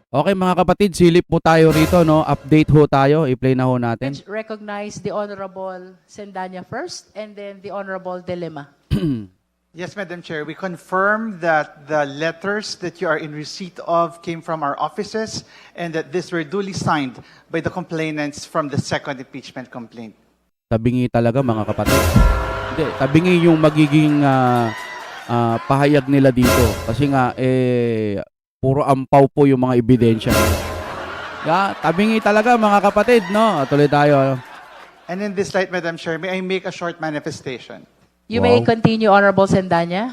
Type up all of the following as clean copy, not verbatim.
Okay mga kapatid, silip po tayo rito, no? Update ho tayo. I-play na ho natin. Let's recognize the Honorable Sendanya first and then the Honorable Delima. Yes, Madam Chair, we confirm that the letters that you are in receipt of came from our offices and that these were duly signed by the complainants from the second impeachment complaint. Tabingi talaga mga kapatid. Hindi, tabingi yung magiging pahayag nila dito. Kasi nga, puro ampaw po yung mga ebidensya. Tabingi talaga mga kapatid, no? Tuloy tayo. And in this light, Madam Chair, may I make a short manifestation? You Wow. may continue, Honorable Sendanya.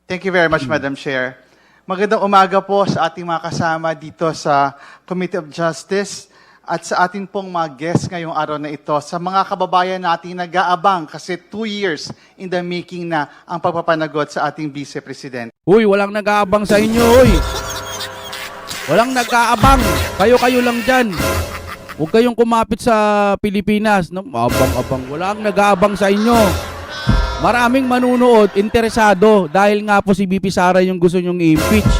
Thank you very much, Madam Chair. Magandang umaga po sa ating mga kasama dito sa Committee of Justice at sa ating pong mga guests ngayong araw na ito, sa mga kababayan nating nag-aabang kasi 2 years in the making na ang pagpapanagot sa ating Vice President. Uy, walang nag-aabang sa inyo, uy. Walang nag-aabang. Kayo-kayo lang dyan. Huwag kayong kumapit sa Pilipinas. No? Abang-abang. Walang nag-aabang sa inyo. Maraming manunood, interesado, dahil nga po si BP Sara yung gusto nyong i-impeach.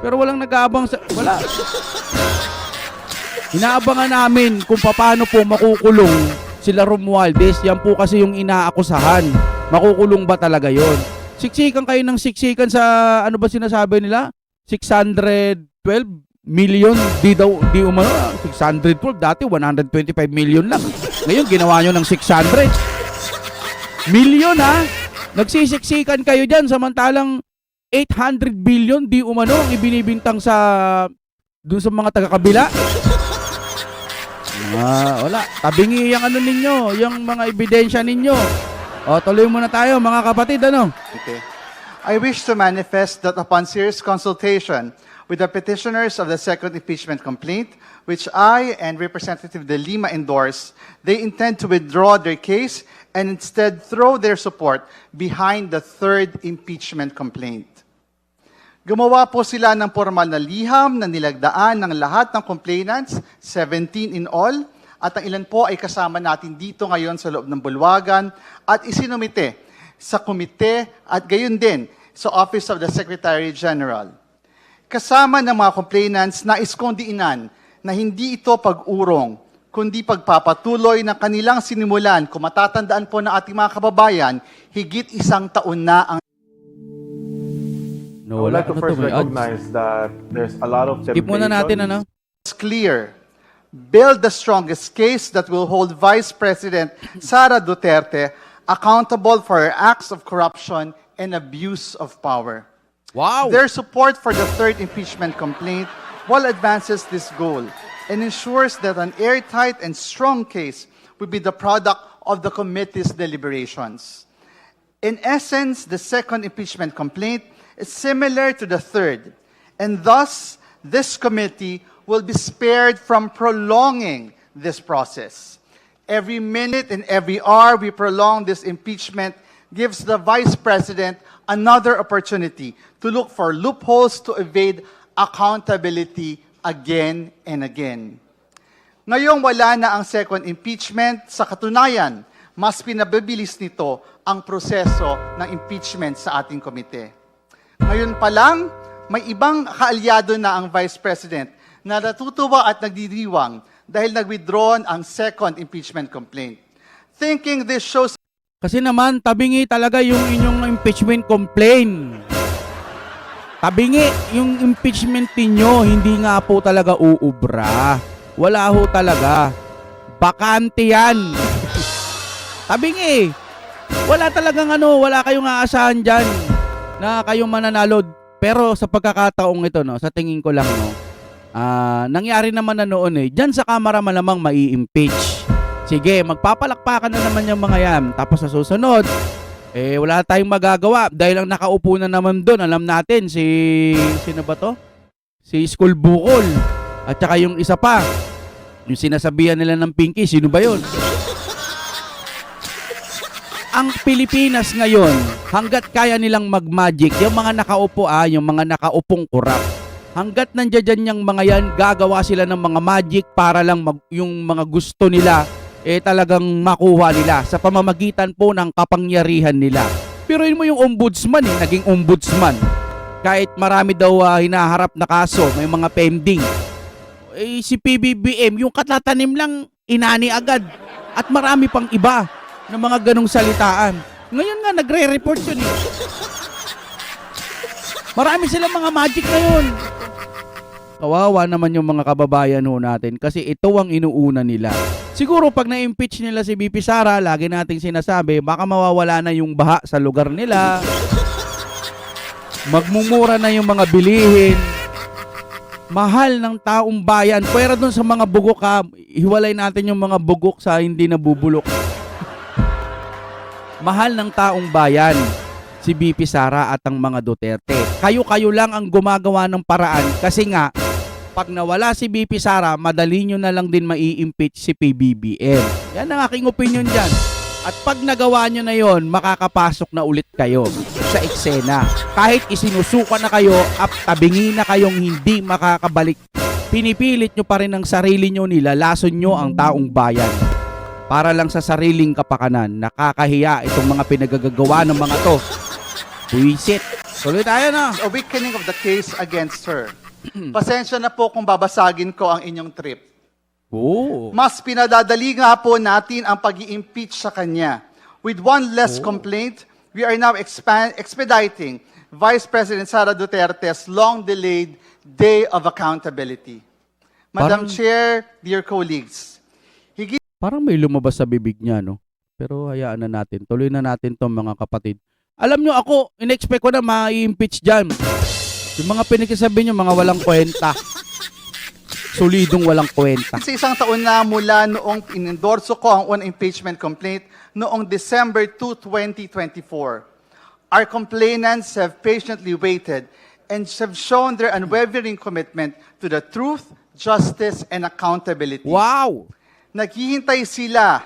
Pero walang nag-aabang sa... Wala. Inaabangan namin kung paano po makukulong sila Romualdez. Yan po kasi yung inaakusahan. Makukulong ba talaga yon? Siksikan kayo ng siksikan sa... Ano ba sinasabi nila? 612 million. Di umano. 612. Dati 125 million lang. Ngayon ginawa nyo ng 600. Milyon ha? Nagsisiksikan kayo dyan samantalang 800 billion di umano ang ibinibintang sa dun sa mga taga-kabila. Wala. Tabingi yung ano ninyo, yung mga ebidensya ninyo. O, tuloy muna tayo mga kapatid, ano? Okay. I wish to manifest that upon serious consultation with the petitioners of the second impeachment complaint, which I and Representative De Lima endorse, they intend to withdraw their case and instead throw their support behind the third impeachment complaint. Gumawa po sila ng formal na liham na nilagdaan ng lahat ng complainants, 17 in all, at ang ilan po ay kasama natin dito ngayon sa loob ng bulwagan at isinumite sa komite at gayon din sa Office of the Secretary General. Kasama ng mga complainants na iskondiinan na hindi ito pag-urong, kundi pagpapatuloy ng kanilang sinimulan. Kung matatandaan po ng ating mga kababayan, higit 1 taon na ang I would like to Ano first to, may ads? recognize that there's a lot of Skip muna natin, ano? It's clear. Build the strongest case that will hold Vice President Sara Duterte accountable for her acts of corruption and abuse of power. Wow! Their support for the third impeachment complaint well advances this goal and ensures that an airtight and strong case will be the product of the committee's deliberations. In essence, the second impeachment complaint is similar to the third, and thus this committee will be spared from prolonging this process. Every minute and every hour we prolong this impeachment gives the Vice President another opportunity to look for loopholes to evade accountability again and again. Ngayong wala na ang second impeachment, sa katunayan, mas pinabilis nito ang proseso ng impeachment sa ating komite. Ngayon pa lang, may ibang kaalyado na ang Vice President na natutuwa at nagdiriwang dahil nag-withdraw ang second impeachment complaint. Thinking this shows Kasi naman, tabingi talaga yung inyong impeachment complaint. Tabingi yung impeachment ninyo, hindi nga po talaga uubra. Wala ho talaga. Bakante yan. Tabingi. Wala talagang wala kayong aasahan dyan na kayong mananalo. Pero sa pagkakataong ito, no, sa tingin ko lang, no, nangyari naman na noon dyan sa kamara malamang mai-impeach. Sige, magpapalakpakan na naman yung mga yan. Tapos sa susunod, wala tayong magagawa dahil ang nakaupo na naman doon, alam natin, sino ba to? Si School Bukol. At saka yung isa pa, yung sinasabihan nila ng Pinky, sino ba yun? Ang Pilipinas ngayon, hanggat kaya nilang mag-magic, yung mga nakaupo yung mga nakaupong kurap. Hanggat nandiyan yung mga yan, gagawa sila ng mga magic para lang yung mga gusto nila talagang makuha nila sa pamamagitan po ng kapangyarihan nila. Pero yun mo yung ombudsman naging ombudsman. Kahit marami daw hinaharap na kaso, may mga pending. Eh, si PBBM, yung katatanim lang, inani agad. At marami pang iba ng mga ganong salitaan. Ngayon nga, nagre-report yun eh. Marami silang mga magic na yun. Kawawa naman yung mga kababayan ho natin kasi ito ang inuuna nila. Siguro pag na-impeach nila si BP Sara, lagi nating sinasabi, baka mawawala na yung baha sa lugar nila. Magmumura na yung mga bilihin. Mahal ng taong bayan. Pwera dun sa mga bugok ha, hiwalay natin yung mga bugok sa hindi nabubulok. Mahal ng taong bayan si BP Sara at ang mga Duterte. Kayo-kayo lang ang gumagawa ng paraan kasi nga, pag nawala si BP Sara, madali nyo na lang din mai-impeach si PBBM. Yan ang aking opinion dyan. At pag nagawa nyo na yon, makakapasok na ulit kayo sa eksena. Kahit isinusuka na kayo at tabingi na kayong hindi makakabalik, pinipilit nyo pa rin ang sarili nyo, nilalason nyo ang taong bayan. Para lang sa sariling kapakanan, nakakahiya itong mga pinagagagawa ng mga to. Buisit. Tuloy tayo na. A weakening of the case against her. Pasensya na po kung babasagin ko ang inyong trip. Oo. Mas pinadadali nga po natin ang pag-i-impeach sa kanya. With one less complaint, we are now expediting Vice President Sara Duterte's long-delayed day of accountability. Madam Parang- Chair, dear colleagues, Parang may lumabas sa bibig niya, no? Pero hayaan na natin. Tuloy na natin to mga kapatid. Alam nyo ako, in-expect ko na ma-impeach dyan. Yung mga pinagsasabi nyo, mga walang kwenta. Solidong walang kwenta. sa isang taon na mula noong inendorso ko ang unang impeachment complaint noong December 2, 2024, our complainants have patiently waited and have shown their unwavering commitment to the truth, justice, and accountability. Wow! Naghihintay sila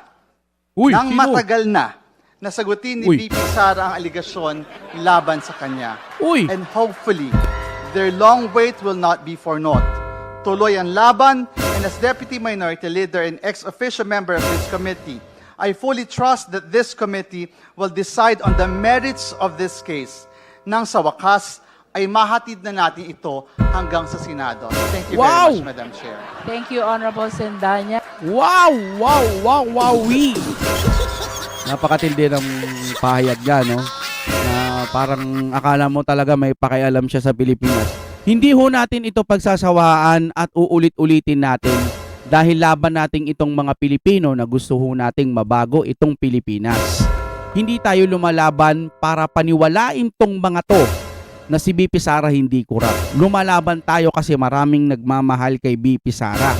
Uy, ng sino? matagal na sagutin ni Uy. VP Sara ang aligasyon laban sa kanya. Uy! And hopefully, their long wait will not be for naught. Tuloy ang laban, and as Deputy Minority Leader and ex-official member of this committee, I fully trust that this committee will decide on the merits of this case. Nang sa wakas, ay mahatid na natin ito hanggang sa Senado. Thank you Wow! very much, Madam Chair. Thank you, Honorable Sendanya. Wow! Wow! Wow! Wowie! Napakatindi ng pahayag niya, no? Na parang akala mo talaga may pakialam siya sa Pilipinas. Hindi ho natin ito pagsasawaan at uulit-ulitin natin dahil laban nating itong mga Pilipino na gusto ho nating mabago itong Pilipinas. Hindi tayo lumalaban para paniwalain tong mga to na si BP Sara hindi kurap. Lumalaban tayo kasi maraming nagmamahal kay BP Sara.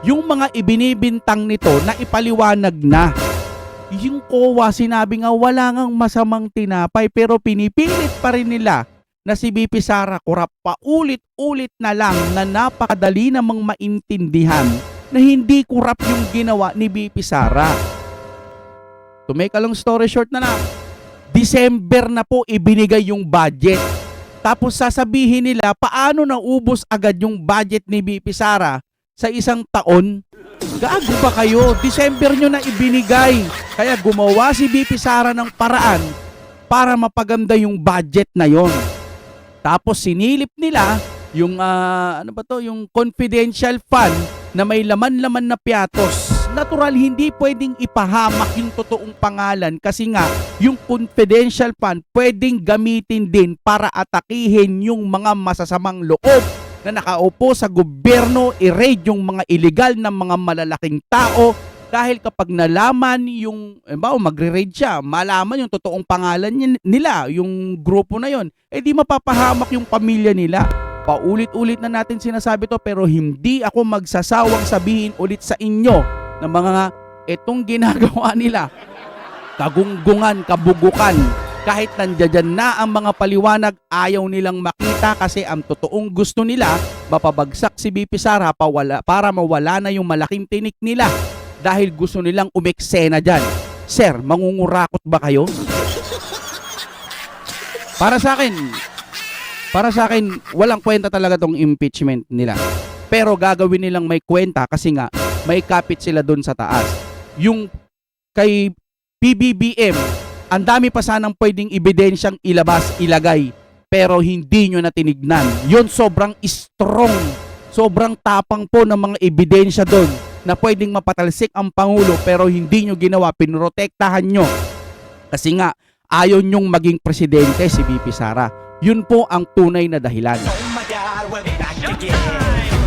Yung mga ibinibintang nito na ipaliwanag na. Yung COA sinabi nga wala ngang masamang tinapay pero pinipilit pa rin nila na si BP Sara kurap. Paulit-ulit na lang na napakadali namang maintindihan na hindi kurap yung ginawa ni BP Sara. To make a long story short na lang, December na po ibinigay yung budget. Tapos sasabihin nila paano naubos agad yung budget ni BP Sara sa isang taon. Gago ba kayo? December nyo na ibinigay. Kaya gumawa si BP Sara ng paraan para mapaganda yung budget na yon. Tapos sinilip nila yung yung confidential fund na may laman-laman na piatos. Natural, hindi pwedeng ipahamak yung totoong pangalan kasi nga yung confidential fund pwedeng gamitin din para atakihin yung mga masasamang loob na nakaupo sa gobyerno, i-raid yung mga illegal na mga malalaking tao dahil kapag nalaman yung, magre-raid siya, malaman yung totoong pangalan nila, yung grupo na yon, di mapapahamak yung pamilya nila. Paulit-ulit na natin sinasabi to pero hindi ako magsasawang sabihin ulit sa inyo na mga itong ginagawa nila, kagunggungan, kabugukan, kahit nandiyan na ang mga paliwanag, ayaw nilang makita kasi ang totoong gusto nila, mapabagsak si BP Sara para mawala na yung malaking tinik nila dahil gusto nilang umeksena dyan. Sir, mangungurakot ba kayo? Para sa akin, walang kwenta talaga tong impeachment nila. Pero gagawin nilang may kwenta kasi nga may kapit sila doon sa taas. Yung kay PBBM, ang dami pa sanang pwedeng ebidensyang ilabas, ilagay. pero hindi nyo na tinignan. Yun sobrang strong, sobrang tapang po ng mga ebidensya doon na pwedeng mapatalsik ang Pangulo pero hindi nyo ginawa, pinrotektahan nyo. Kasi nga, ayaw nyong maging presidente si VP Sara. Yun po ang tunay na dahilan. Oh my God, we'll be back again.